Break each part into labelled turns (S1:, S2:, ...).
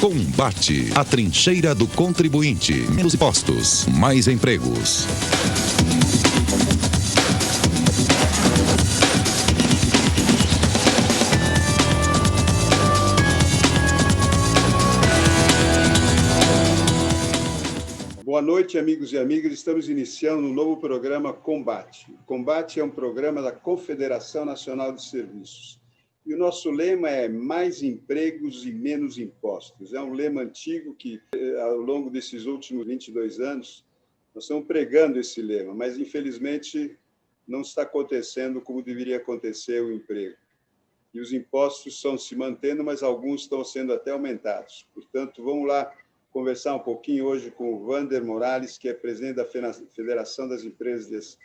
S1: Combate, a trincheira do contribuinte. Menos impostos, mais empregos.
S2: Boa noite, amigos e amigas. Estamos iniciando um novo programa Combate. O Combate é um programa da Confederação Nacional de Serviços. E o nosso lema é mais empregos e menos impostos. É um lema antigo que, ao longo desses últimos 22 anos, nós estamos pregando esse lema, mas, infelizmente, não está acontecendo como deveria acontecer o emprego. E os impostos estão se mantendo, mas alguns estão sendo até aumentados. Portanto, vamos lá conversar um pouquinho hoje com o Wander Morales, que é presidente da Federação das Empresas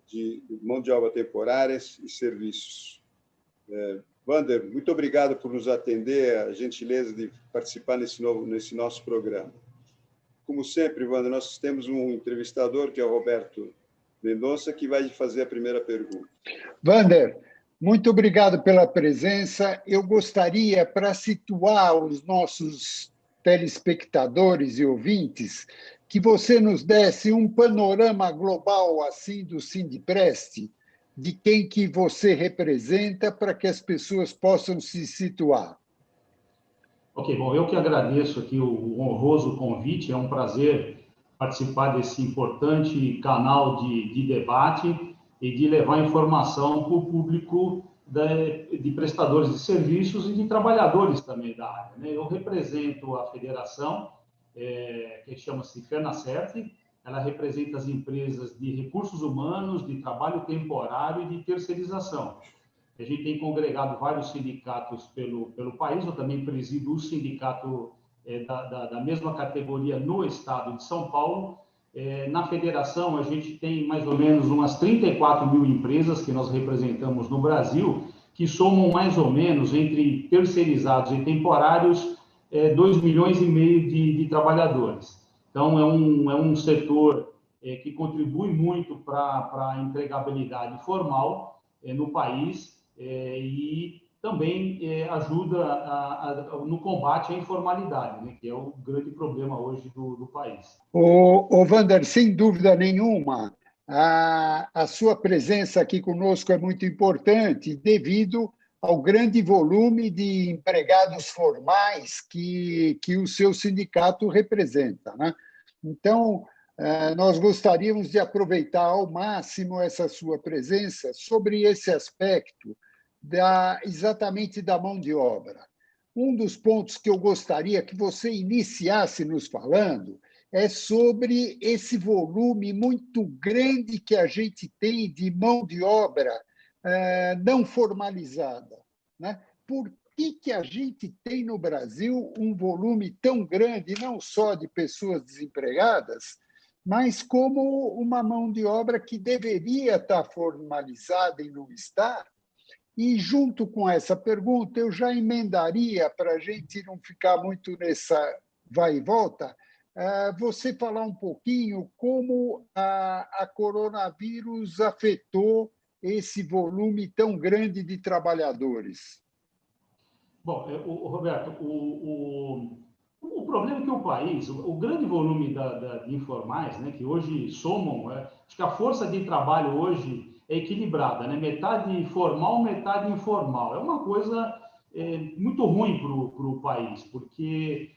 S2: de Mão de Obra Temporárias e Serviços. Wander, muito obrigado por nos atender, a gentileza de participar nesse nosso programa. Como sempre, Wander, nós temos um entrevistador, que é o Roberto Mendonça, que vai fazer a primeira pergunta.
S3: Wander, muito obrigado pela presença. Eu gostaria, para situar os nossos telespectadores e ouvintes, que você nos desse um panorama global assim do Sindipres, de quem que você representa, para que as pessoas possam se situar.
S4: Ok, bom, eu que agradeço aqui o honroso convite, é um prazer participar desse importante canal de debate e de levar informação para o público de prestadores de serviços e de trabalhadores também da área, né? Eu represento a federação, que chama-se FENACERT. Ela representa as empresas de recursos humanos, de trabalho temporário e de terceirização. A gente tem congregado vários sindicatos pelo país. Eu também presido o sindicato da mesma categoria no estado de São Paulo. Na federação, a gente tem mais ou menos umas 34 mil empresas que nós representamos no Brasil, que somam mais ou menos, entre terceirizados e temporários, 2,5 milhões de trabalhadores. Então, é um setor que contribui muito para a empregabilidade formal no país e também ajuda no combate à informalidade, né, que é o grande problema hoje do país.
S3: Wander, sem dúvida nenhuma, a sua presença aqui conosco é muito importante devido ao grande volume de empregados formais que o seu sindicato representa, né? Então, nós gostaríamos de aproveitar ao máximo essa sua presença sobre esse aspecto exatamente da mão de obra. Um dos pontos que eu gostaria que você iniciasse nos falando é sobre esse volume muito grande que a gente tem de mão de obra não formalizada, né? Por que a gente tem no Brasil um volume tão grande, não só de pessoas desempregadas, mas como uma mão de obra que deveria estar formalizada e não está? E, junto com essa pergunta, eu já emendaria, para a gente não ficar muito nessa vai e volta, você falar um pouquinho como a coronavírus afetou esse volume tão grande de trabalhadores.
S4: Bom, Roberto, o problema é que o país, o grande volume de informais, né, que hoje somam, acho que a força de trabalho hoje é equilibrada, né? Metade formal, metade informal. É uma coisa muito ruim para o país, porque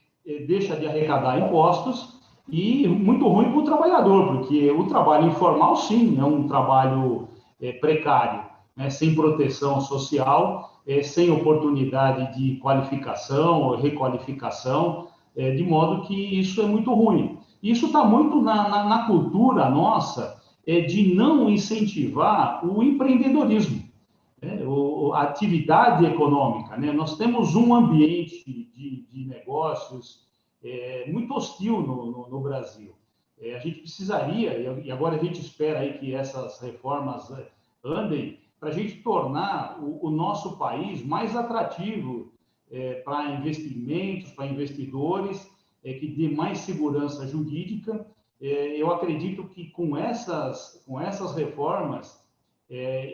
S4: deixa de arrecadar impostos e muito ruim para o trabalhador, porque o trabalho informal, sim, é um trabalho precário, né? Sem proteção social, sem oportunidade de qualificação ou requalificação, de modo que isso é muito ruim. Isso está muito na cultura nossa, de não incentivar o empreendedorismo, né? A atividade econômica, né? Nós temos um ambiente de negócios muito hostil no Brasil. A gente precisaria, e agora a gente espera aí que essas reformas andem, para a gente tornar o nosso país mais atrativo para investimentos, para investidores, que dê mais segurança jurídica. Eu acredito que com essas reformas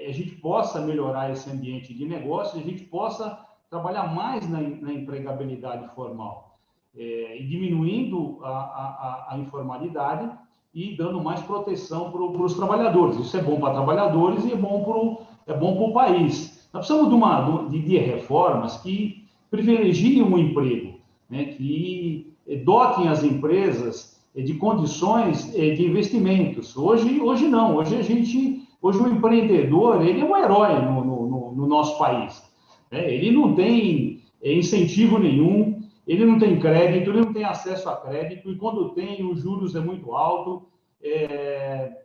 S4: a gente possa melhorar esse ambiente de negócio, a gente possa trabalhar mais na empregabilidade formal. e diminuindo a informalidade e dando mais proteção para os trabalhadores. Isso é bom para trabalhadores e é bom para o país. Nós precisamos de reformas que privilegiem o emprego, né, que dotem as empresas de condições de investimentos. Hoje não. Hoje o empreendedor, ele é um herói no nosso país, né? Ele não tem incentivo nenhum, ele não tem crédito, ele não tem acesso a crédito, e quando tem, os juros é muito alto,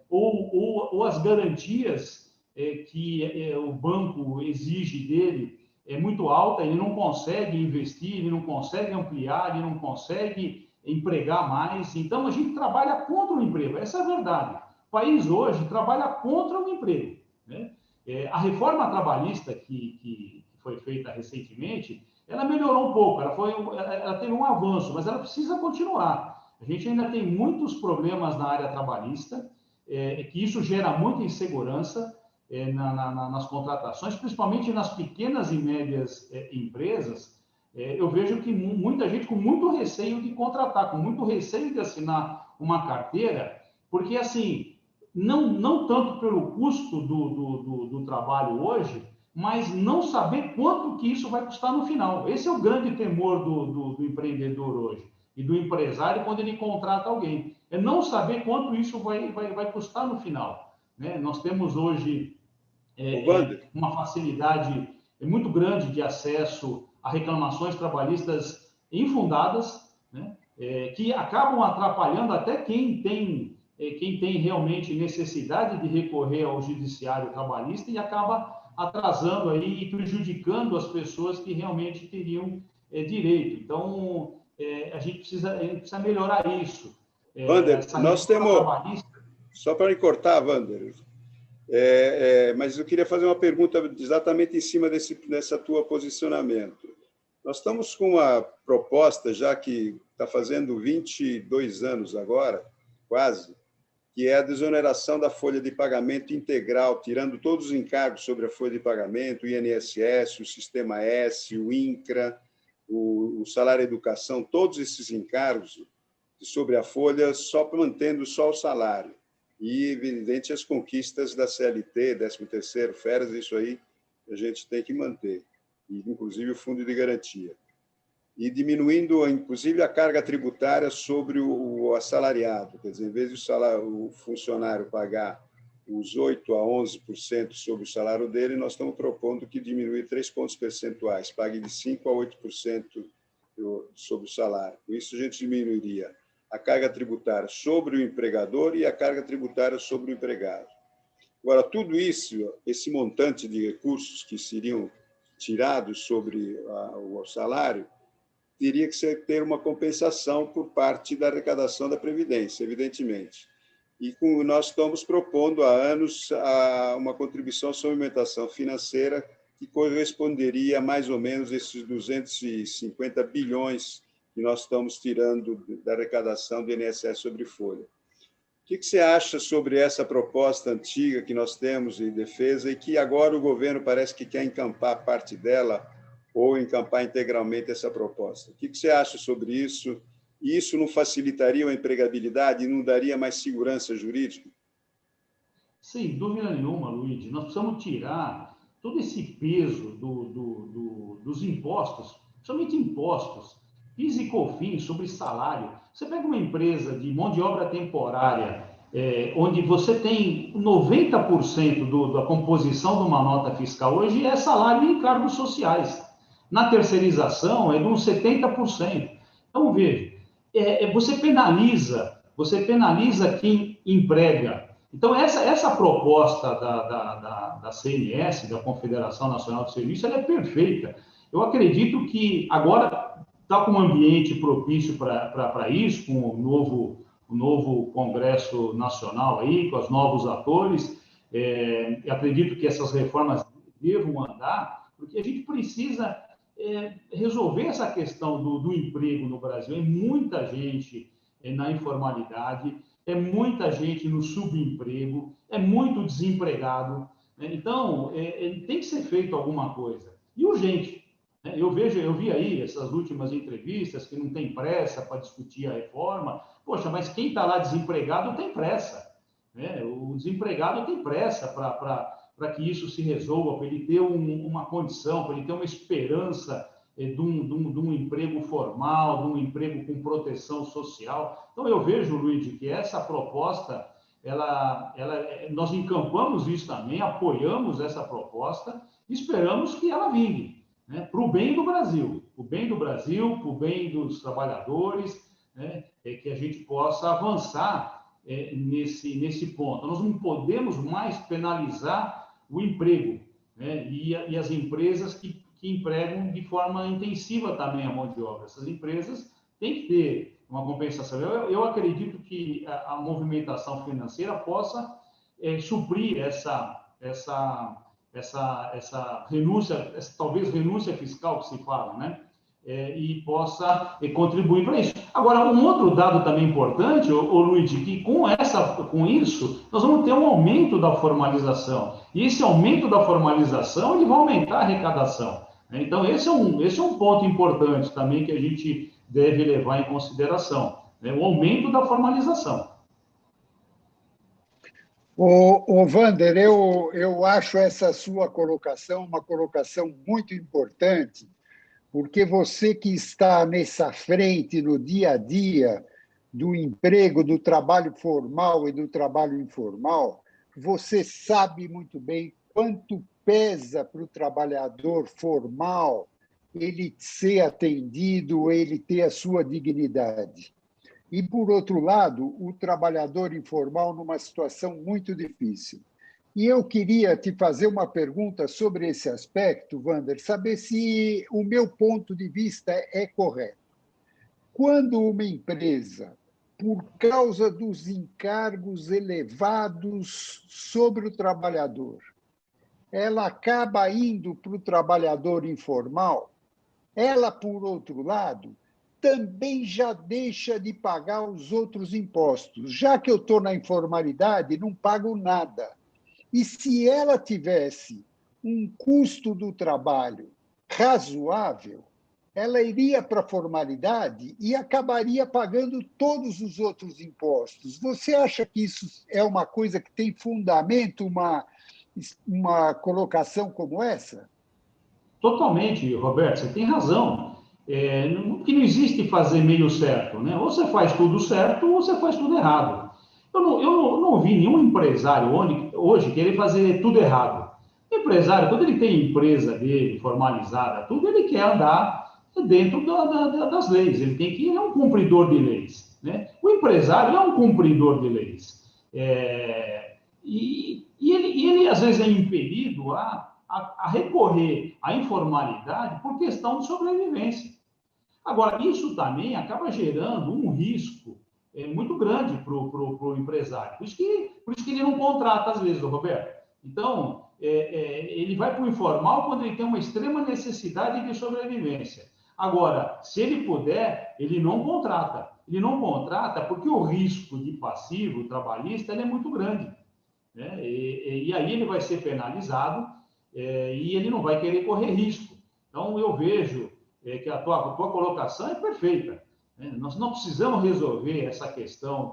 S4: ou as garantias que o banco exige dele é muito alta, ele não consegue investir, ele não consegue ampliar, ele não consegue empregar mais. Então, a gente trabalha contra o emprego, essa é a verdade. O país hoje trabalha contra o emprego, né? A reforma trabalhista que foi feita recentemente, ela melhorou um pouco, ela teve um avanço, mas ela precisa continuar. A gente ainda tem muitos problemas na área trabalhista, que isso gera muita insegurança nas contratações, principalmente nas pequenas e médias empresas. Eu vejo que muita gente com muito receio de contratar, com muito receio de assinar uma carteira, porque, assim, não tanto pelo custo do trabalho hoje, mas não saber quanto que isso vai custar no final. Esse é o grande temor do empreendedor hoje e do empresário quando ele contrata alguém. É não saber quanto isso vai custar no final, né? Nós temos hoje uma facilidade muito grande de acesso a reclamações trabalhistas infundadas, né? Que acabam atrapalhando até quem tem realmente necessidade de recorrer ao judiciário trabalhista e acaba atrasando aí e prejudicando as pessoas que realmente teriam direito. Então, a gente precisa melhorar isso.
S2: Wander, nós temos... Só para me cortar, Wander, mas eu queria fazer uma pergunta exatamente em cima dessa tua posicionamento. Nós estamos com uma proposta, já que está fazendo 22 anos agora, quase, que é a desoneração da folha de pagamento integral, tirando todos os encargos sobre a folha de pagamento, o INSS, o Sistema S, o INCRA, o salário educação, todos esses encargos sobre a folha, só mantendo só o salário. E, evidente, as conquistas da CLT, 13º, férias, isso aí a gente tem que manter, inclusive o fundo de garantia. E diminuindo, inclusive, a carga tributária sobre o assalariado. Quer dizer, em vez de o funcionário pagar os 8% a 11% sobre o salário dele, nós estamos propondo que diminui 3 pontos percentuais, pague de 5% a 8% sobre o salário. Com isso, a gente diminuiria a carga tributária sobre o empregador e a carga tributária sobre o empregado. Agora, tudo isso, esse montante de recursos que seriam tirados sobre o salário, teria que ter uma compensação por parte da arrecadação da Previdência, evidentemente. E nós estamos propondo há anos uma contribuição à suplementação financeira que corresponderia a mais ou menos esses 250 bilhões que nós estamos tirando da arrecadação do INSS sobre folha. O que você acha sobre essa proposta antiga que nós temos em defesa e que agora o governo parece que quer encampar parte dela ou encampar integralmente essa proposta? O que você acha sobre isso? E isso não facilitaria a empregabilidade e não daria mais segurança jurídica?
S4: Sem dúvida nenhuma, Luiz. Nós precisamos tirar todo esse peso dos impostos, principalmente impostos, PIS e COFINS sobre salário. Você pega uma empresa de mão de obra temporária, onde você tem 90% da composição de uma nota fiscal hoje é salário e encargos sociais. Na terceirização é de uns 70%. Então, veja, você penaliza quem emprega. Então, essa proposta da CNS, da Confederação Nacional de Serviços, ela é perfeita. Eu acredito que agora está com um ambiente propício para isso, com o novo Congresso Nacional aí, com os novos atores. Acredito que essas reformas devam andar, porque a gente precisa resolver essa questão do emprego no Brasil. É muita gente na informalidade, é muita gente no subemprego, é muito desempregado, né? Então, tem que ser feito alguma coisa. E urgente. Eu vi aí essas últimas entrevistas que não tem pressa para discutir a reforma. Poxa, mas quem está lá desempregado tem pressa, né? O desempregado tem pressa para que isso se resolva, para ele ter uma condição, para ele ter uma esperança de um emprego formal, de um emprego com proteção social. Então, eu vejo, Luiz, que essa proposta, nós encampamos isso também, apoiamos essa proposta, esperamos que ela vingue, né, para o bem do Brasil, para o bem dos trabalhadores, né, que a gente possa avançar nesse ponto. Nós não podemos mais penalizar o emprego, né, e as empresas que empregam de forma intensiva também a mão de obra. Essas empresas têm que ter uma compensação. Eu acredito que a movimentação financeira possa suprir essa renúncia, talvez renúncia fiscal que se fala, né? E possa contribuir para isso. Agora, um outro dado também importante, Luiz, que com isso, nós vamos ter um aumento da formalização. E esse aumento da formalização, ele vai aumentar a arrecadação. Então, esse é um ponto importante também que a gente deve levar em consideração, né? O aumento da formalização.
S3: Wander, eu acho essa sua colocação uma colocação muito importante, porque você que está nessa frente no dia a dia do emprego, do trabalho formal e do trabalho informal, você sabe muito bem quanto pesa para o trabalhador formal ele ser atendido, ele ter a sua dignidade. E, por outro lado, o trabalhador informal numa situação muito difícil. E eu queria te fazer uma pergunta sobre esse aspecto, Wander, saber se o meu ponto de vista é correto. Quando uma empresa, por causa dos encargos elevados sobre o trabalhador, ela acaba indo para o trabalhador informal, ela, por outro lado, também já deixa de pagar os outros impostos. Já que eu estou na informalidade, não pago nada. E se ela tivesse um custo do trabalho razoável, ela iria para a formalidade e acabaria pagando todos os outros impostos. Você acha que isso é uma coisa que tem fundamento, uma colocação como essa?
S4: Totalmente, Roberto, você tem razão. Que não existe fazer meio certo, né? Ou você faz tudo certo ou você faz tudo errado. Eu não vi nenhum empresário hoje querer fazer tudo errado. O empresário, quando ele tem empresa dele formalizada, tudo, ele quer andar dentro das leis. Ele é um cumpridor de leis, né? O empresário é um cumpridor de leis. E ele, às vezes, é impelido a recorrer à informalidade por questão de sobrevivência. Agora, isso também acaba gerando um risco muito grande para o empresário. Por isso que ele não contrata, às vezes, Roberto. Então, ele vai para o informal quando ele tem uma extrema necessidade de sobrevivência. Agora, se ele puder, ele não contrata. Ele não contrata porque o risco de passivo trabalhista é muito grande, né? E aí ele vai ser penalizado e ele não vai querer correr risco. Então, eu vejo que a tua colocação é perfeita, né? Nós não precisamos resolver essa questão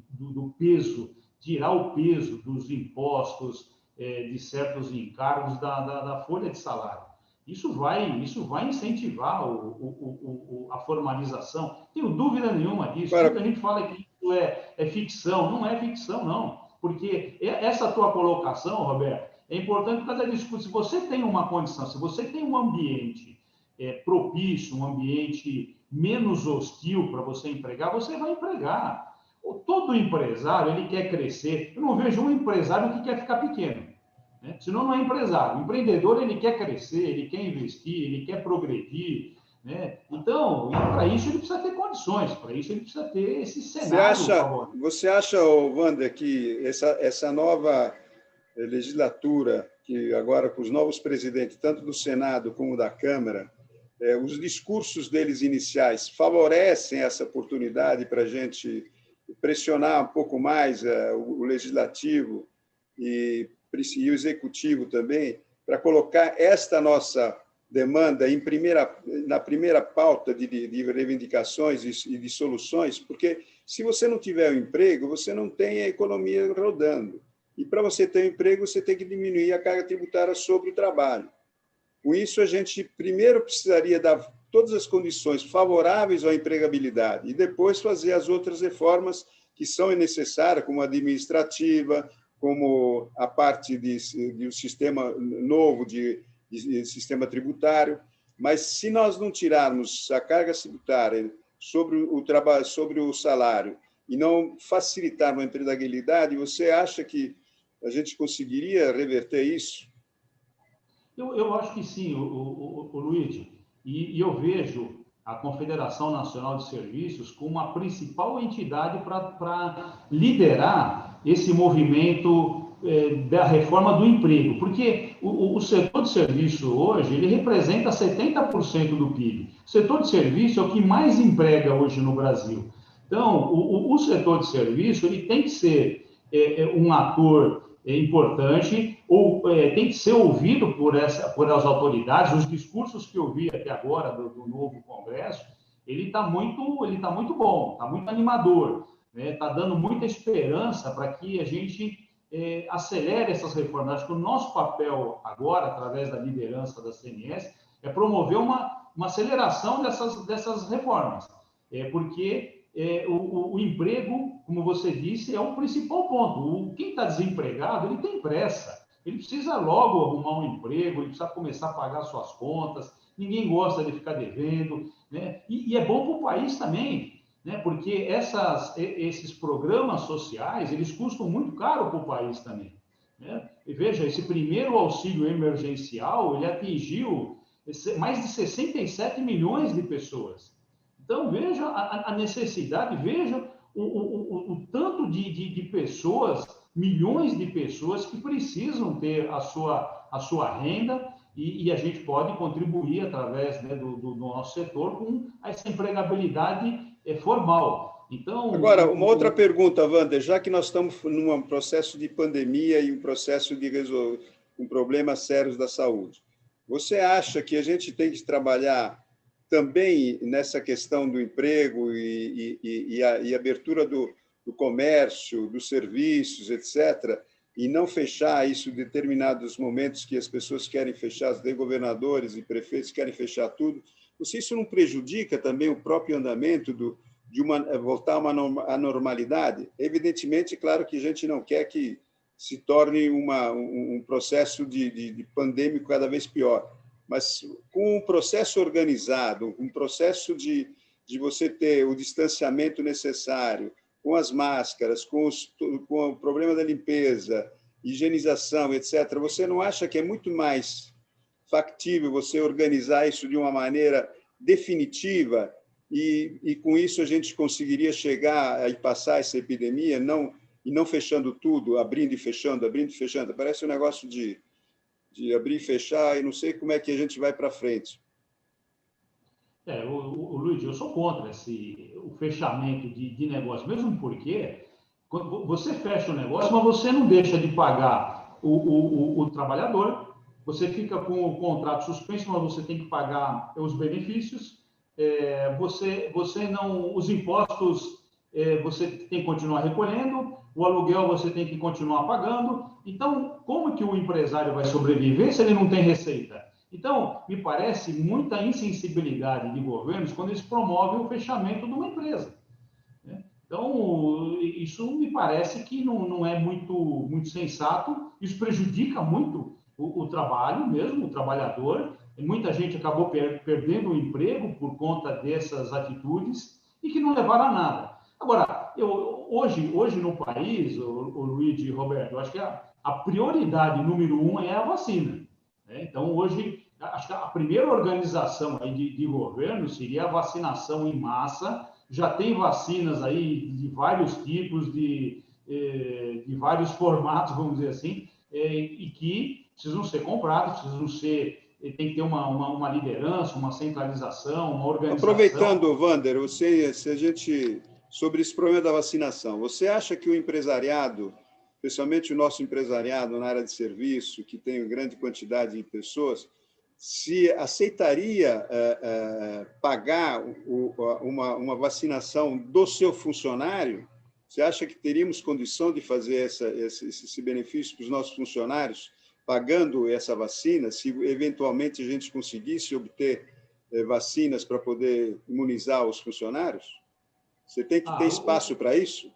S4: do peso, tirar o peso dos impostos, de certos encargos da folha de salário. Isso vai incentivar a formalização. Não tenho dúvida nenhuma disso. Muita gente fala que isso é ficção. Não é ficção, não. Porque essa tua colocação, Roberto, é importante por causa disso. Se você tem uma condição, se você tem um ambiente propício, um ambiente menos hostil para você empregar, você vai empregar. Todo empresário, ele quer crescer. Eu não vejo um empresário que quer ficar pequeno, né? Senão não é empresário. O empreendedor, ele quer crescer, ele quer investir, ele quer progredir, né? Então, para isso ele precisa ter condições, para isso ele precisa ter esse cenário.
S2: Você acha, Wander, que essa nova legislatura, que agora com os novos presidentes, tanto do Senado como da Câmara, os discursos deles iniciais favorecem essa oportunidade para a gente pressionar um pouco mais o legislativo e o executivo também, para colocar esta nossa demanda na primeira pauta de reivindicações e de soluções, porque se você não tiver um emprego, você não tem a economia rodando. E para você ter um emprego, você tem que diminuir a carga tributária sobre o trabalho. Com isso, a gente primeiro precisaria dar todas as condições favoráveis à empregabilidade e depois fazer as outras reformas que são necessárias, como a administrativa, como a parte de um sistema novo de sistema tributário. Mas se nós não tirarmos a carga tributária sobre o trabalho, sobre o salário e não facilitar a empregabilidade, você acha que a gente conseguiria reverter isso?
S4: Eu acho que sim, o Luigi. E eu vejo a Confederação Nacional de Serviços como a principal entidade para liderar esse movimento da reforma do emprego, porque o setor de serviço hoje ele representa 70% do PIB. O setor de serviço é o que mais emprega hoje no Brasil. Então, o setor de serviço ele tem que ser um ator importante, ou tem que ser ouvido por as autoridades. Os discursos que eu vi até agora do novo Congresso, ele está muito bom, está muito animador, né? Está dando muita esperança para que a gente acelere essas reformas. Acho que o nosso papel agora, através da liderança da CNS, é promover uma aceleração dessas reformas, porque o emprego, como você disse, é o principal ponto. Quem está desempregado, ele tem pressa. Ele precisa logo arrumar um emprego, ele precisa começar a pagar suas contas. Ninguém gosta de ficar devendo, né? E é bom para o país também, né? Porque esses programas sociais, eles custam muito caro para o país também, né? E veja, esse primeiro auxílio emergencial, ele atingiu mais de 67 milhões de pessoas. Então, veja a necessidade, veja o tanto de pessoas, milhões de pessoas que precisam ter a sua renda e a gente pode contribuir através, né, do nosso setor com essa empregabilidade formal. Então,
S2: agora, uma outra pergunta, Wander, já que nós estamos num processo de pandemia e um processo de resolver problemas sérios da saúde, você acha que a gente tem que trabalhar também nessa questão do emprego e abertura do comércio, dos serviços, etc., e não fechar isso em determinados momentos que as pessoas querem fechar, os governadores e prefeitos querem fechar tudo? Se isso não prejudica também o próprio andamento de voltar à normalidade? Evidentemente, claro que a gente não quer que se torne um processo de pandêmico cada vez pior, mas com um processo organizado, um processo de você ter o distanciamento necessário, com as máscaras, com o problema da limpeza, higienização, etc., você não acha que é muito mais factível você organizar isso de uma maneira definitiva e com isso a gente conseguiria chegar e passar essa epidemia, e não fechando tudo, abrindo e fechando, abrindo e fechando? Parece um negócio de abrir e fechar, e não sei como é que a gente vai para frente.
S4: Luiz, eu sou contra o fechamento de negócio, mesmo porque quando você fecha o negócio, mas você não deixa de pagar o trabalhador, você fica com o contrato suspenso, mas você tem que pagar os benefícios, você não, os impostos você tem que continuar recolhendo, o aluguel você tem que continuar pagando. Então, como que o empresário vai sobreviver se ele não tem receita? Então, me parece muita insensibilidade de governos quando eles promovem o fechamento de uma empresa, né? Então, isso me parece que não é muito sensato, isso prejudica muito o trabalho mesmo, o trabalhador. Muita gente acabou perdendo o emprego por conta dessas atitudes e que não levaram a nada. Agora, hoje no país, o Luiz e Roberto, eu acho que a prioridade número 1 é a vacina, né? Então, hoje, acho que a primeira organização aí de governo seria a vacinação em massa. Já tem vacinas aí de vários tipos, de vários formatos, vamos dizer assim, e que precisam ser compradas, tem que ter uma liderança, uma centralização, uma organização.
S2: Aproveitando, Wander, sobre esse problema da vacinação, você acha que o empresariado, especialmente o nosso empresariado na área de serviço, que tem grande quantidade de pessoas, se aceitaria pagar uma vacinação do seu funcionário. Você acha que teríamos condição de fazer esse benefício para os nossos funcionários, pagando essa vacina, se eventualmente a gente conseguisse obter vacinas para poder imunizar os funcionários? Você tem que ter espaço para isso?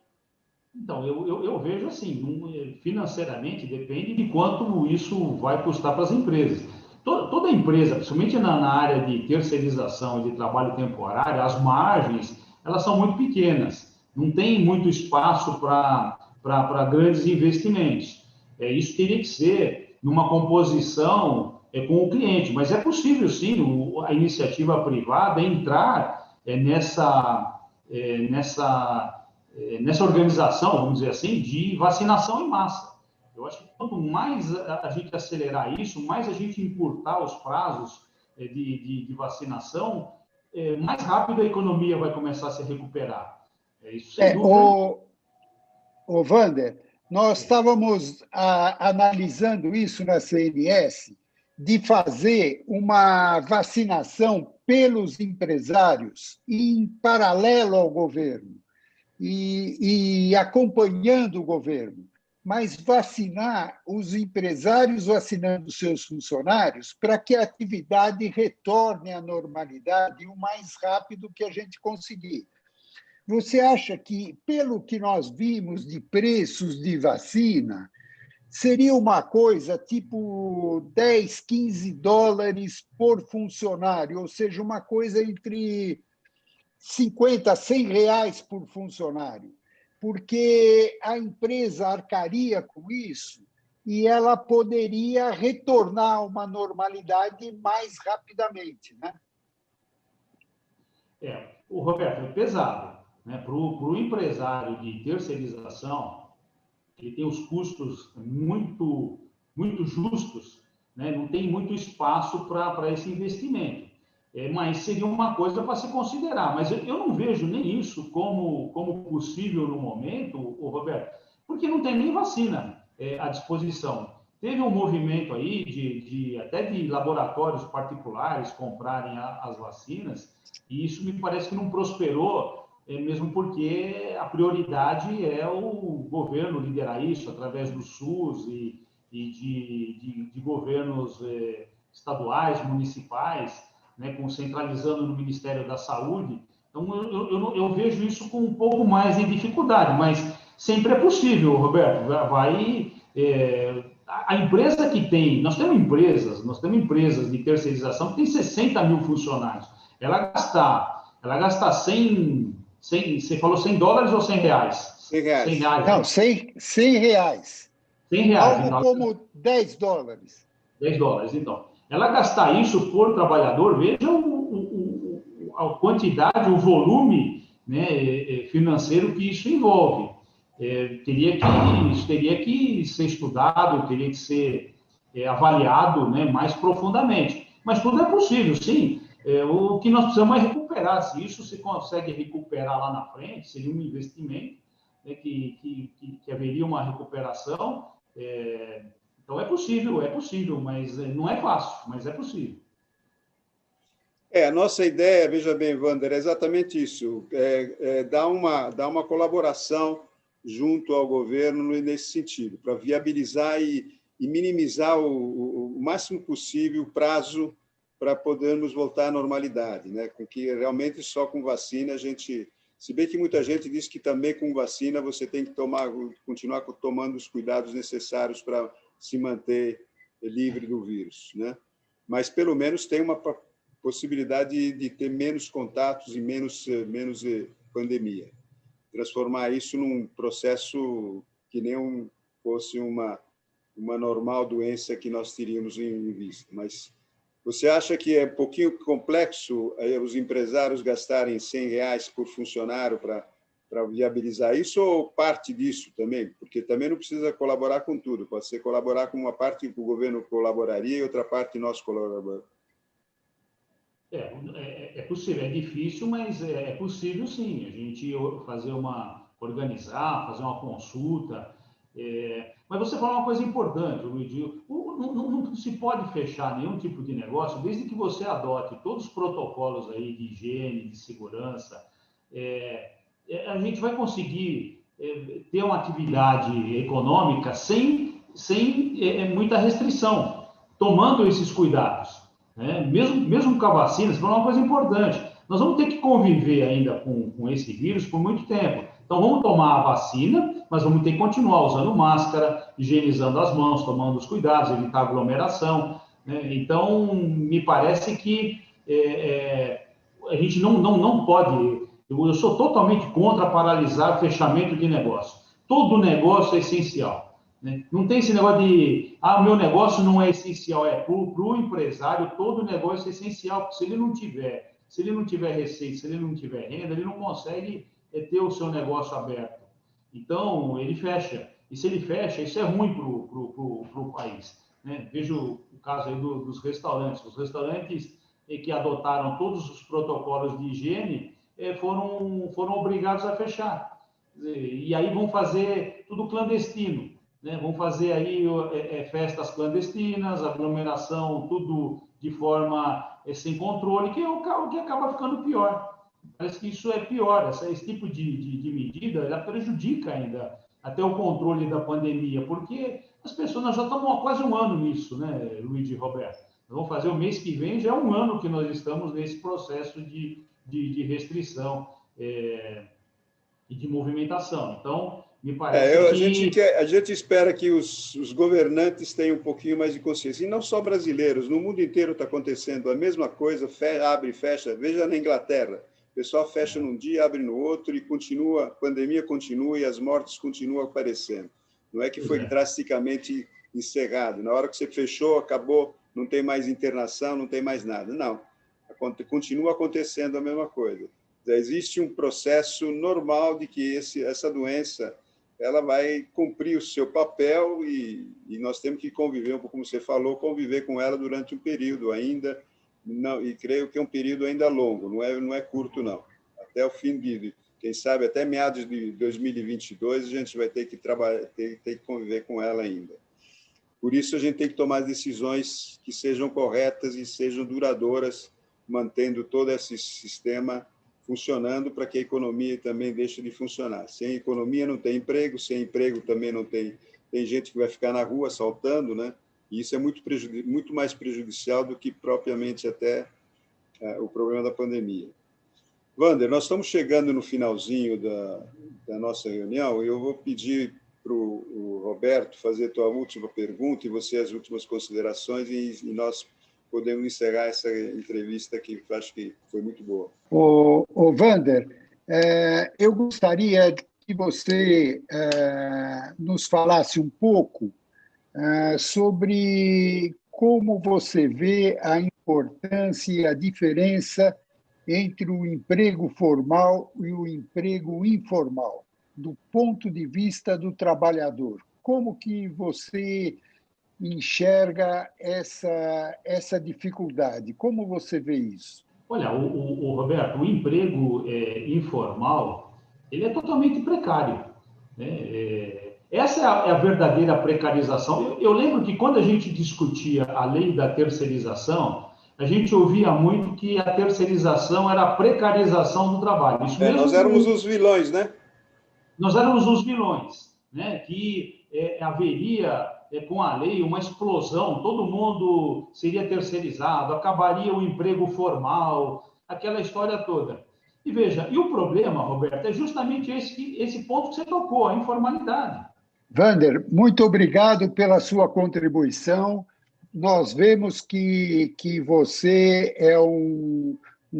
S4: Então, eu vejo assim, financeiramente depende de quanto isso vai custar para as empresas. Toda empresa, principalmente na área de terceirização e de trabalho temporário, as margens, elas são muito pequenas. Não tem muito espaço para grandes investimentos. Isso teria que ser numa composição com o cliente, mas é possível, sim, a iniciativa privada entrar nessa organização, vamos dizer assim, de vacinação em massa. Eu acho que quanto mais a gente acelerar isso, mais a gente encurtar os prazos de vacinação, mais rápido a economia vai começar a se recuperar. Isso sem dúvida.
S3: O Wander, nós estávamos analisando isso na CNS, de fazer uma vacinação pelos empresários em paralelo ao governo e acompanhando o governo, mas vacinar os empresários vacinando seus funcionários para que a atividade retorne à normalidade o mais rápido que a gente conseguir. Você acha que, pelo que nós vimos de preços de vacina, seria uma coisa tipo 10, 15 dólares por funcionário, ou seja, uma coisa entre 50 a 100 reais por funcionário, porque a empresa arcaria com isso e ela poderia retornar a uma normalidade mais rapidamente, né?
S4: O Roberto, é pesado, né? Para o empresário de terceirização, ele tem os custos muito, muito justos, né? Não tem muito espaço para esse investimento. Mas seria uma coisa para se considerar. Mas eu não vejo nem isso como possível no momento, Roberto, porque não tem nem vacina à disposição. Teve um movimento aí até de laboratórios particulares comprarem as vacinas, e isso me parece que não prosperou, mesmo porque a prioridade é o governo liderar isso através do SUS e de governos estaduais, municipais, né, centralizando no Ministério da Saúde. Então, eu vejo isso com um pouco mais de dificuldade, mas sempre é possível, Roberto. A empresa que tem... Nós temos empresas de terceirização que tem 60 mil funcionários. Ela gastar 100... Você falou 100 dólares ou 100 reais?
S2: 100 reais.
S3: 100 reais. Não, 100 reais.
S4: 100 reais.
S3: Algo então, como 10 dólares.
S4: 10 dólares, então. Ela gastar isso por trabalhador, veja a quantidade, o volume, né, financeiro que isso envolve. Isso teria que ser estudado, teria que ser avaliado, né, mais profundamente. Mas tudo é possível, sim. O que nós precisamos é recuperar. Se isso se consegue recuperar lá na frente, seria um investimento, né, que haveria uma recuperação. Então, é possível, mas não é fácil, mas é possível.
S2: A nossa ideia, veja bem, Wander, é exatamente isso, dar uma colaboração junto ao governo nesse sentido, para viabilizar e minimizar o máximo possível o prazo para podermos voltar à normalidade, né? Com que realmente só com vacina a gente... Se bem que muita gente diz que também com vacina você tem que continuar tomando os cuidados necessários para se manter livre do vírus, né? Mas pelo menos tem uma possibilidade de ter menos contatos e menos pandemia. Transformar isso num processo que nem fosse uma normal doença que nós teríamos em vista. Mas você acha que é um pouquinho complexo os empresários gastarem 100 reais por funcionário para viabilizar isso, ou parte disso também? Porque também não precisa colaborar com tudo, pode ser colaborar com uma parte que o governo colaboraria e outra parte nós colaboramos.
S4: É possível, é difícil, mas é possível sim, a gente organizar, fazer uma consulta. Mas você falou uma coisa importante, Luigi. não se pode fechar nenhum tipo de negócio desde que você adote todos os protocolos aí de higiene, de segurança. A gente vai conseguir ter uma atividade econômica sem muita restrição, tomando esses cuidados, né? Mesmo com a vacina, isso é uma coisa importante. Nós vamos ter que conviver ainda com esse vírus por muito tempo. Então, vamos tomar a vacina, mas vamos ter que continuar usando máscara, higienizando as mãos, tomando os cuidados, evitar aglomeração, né? Então, me parece que a gente não pode... Eu sou totalmente contra paralisar o fechamento de negócio. Todo negócio é essencial, né? Não tem esse negócio de, o meu negócio não é essencial. Para o empresário, todo negócio é essencial, porque se ele não tiver receita, se ele não tiver renda, ele não consegue ter o seu negócio aberto. Então, ele fecha. E se ele fecha, isso é ruim para o país, né? Vejo o caso aí dos restaurantes. Os restaurantes que adotaram todos os protocolos de higiene foram obrigados a fechar. E aí vão fazer tudo clandestino, né? Vão fazer aí festas clandestinas, aglomeração, tudo de forma sem controle, que é o que acaba ficando pior. Parece que isso é pior, esse tipo de medida ela prejudica ainda até o controle da pandemia, porque as pessoas, nós já estamos há quase um ano nisso, né, Luiz e Roberto? Nós vamos fazer o mês que vem, já é um ano que nós estamos nesse processo de restrição e de movimentação. Então, me parece
S2: a gente espera que os governantes tenham um pouquinho mais de consciência, e não só brasileiros, no mundo inteiro está acontecendo a mesma coisa, abre e fecha. Veja na Inglaterra, o pessoal fecha num dia, abre no outro, e continua, a pandemia continua e as mortes continuam aparecendo. Não é que foi drasticamente encerrado. Na hora que você fechou, acabou, não tem mais internação, não tem mais nada. Não, continua acontecendo a mesma coisa. Existe um processo normal de que essa doença ela vai cumprir o seu papel e nós temos que conviver, como você falou, conviver com ela durante um período ainda, não, e creio que é um período ainda longo, não é curto, não. Até o fim quem sabe, até meados de 2022, a gente vai ter que trabalhar, ter que conviver com ela ainda. Por isso, a gente tem que tomar decisões que sejam corretas e sejam duradouras, mantendo todo esse sistema funcionando para que a economia também deixe de funcionar. Sem economia não tem emprego, sem emprego também não tem gente que vai ficar na rua assaltando, né? E isso é muito mais prejudicial do que propriamente até o problema da pandemia. Wander, nós estamos chegando no finalzinho da nossa reunião e eu vou pedir para o Roberto fazer a tua última pergunta e você as últimas considerações e nós podemos encerrar essa entrevista que eu acho que foi muito boa.
S3: Wander, eu gostaria que você nos falasse um pouco sobre como você vê a importância e a diferença entre o emprego formal e o emprego informal, do ponto de vista do trabalhador. Como que você enxerga essa dificuldade? Como você vê isso?
S4: Olha, Roberto, o emprego informal, ele é totalmente precário, né? Essa é a verdadeira precarização. Eu lembro que quando a gente discutia a lei da terceirização, a gente ouvia muito que a terceirização era a precarização do trabalho. Isso mesmo
S2: nós éramos os vilões, né?
S4: Nós éramos os vilões, né? Que haveria, com a lei, uma explosão, todo mundo seria terceirizado, acabaria o emprego formal, aquela história toda. E veja, e o problema, Roberto, é justamente esse ponto que você tocou, a informalidade.
S3: Wander, muito obrigado pela sua contribuição. Nós vemos que você é um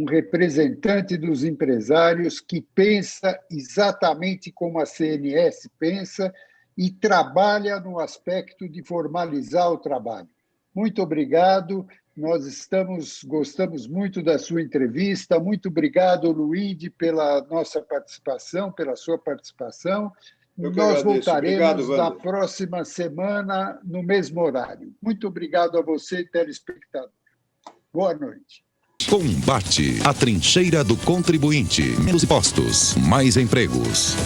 S3: representante dos empresários que pensa exatamente como a CNS pensa e trabalha no aspecto de formalizar o trabalho. Muito obrigado. Nós gostamos muito da sua entrevista. Muito obrigado, Luíde, pela nossa participação, pela sua participação. Nós voltaremos na próxima semana, no mesmo horário. Muito obrigado a você, telespectador. Boa noite.
S1: Combate, a trincheira do contribuinte. Menos impostos, mais empregos.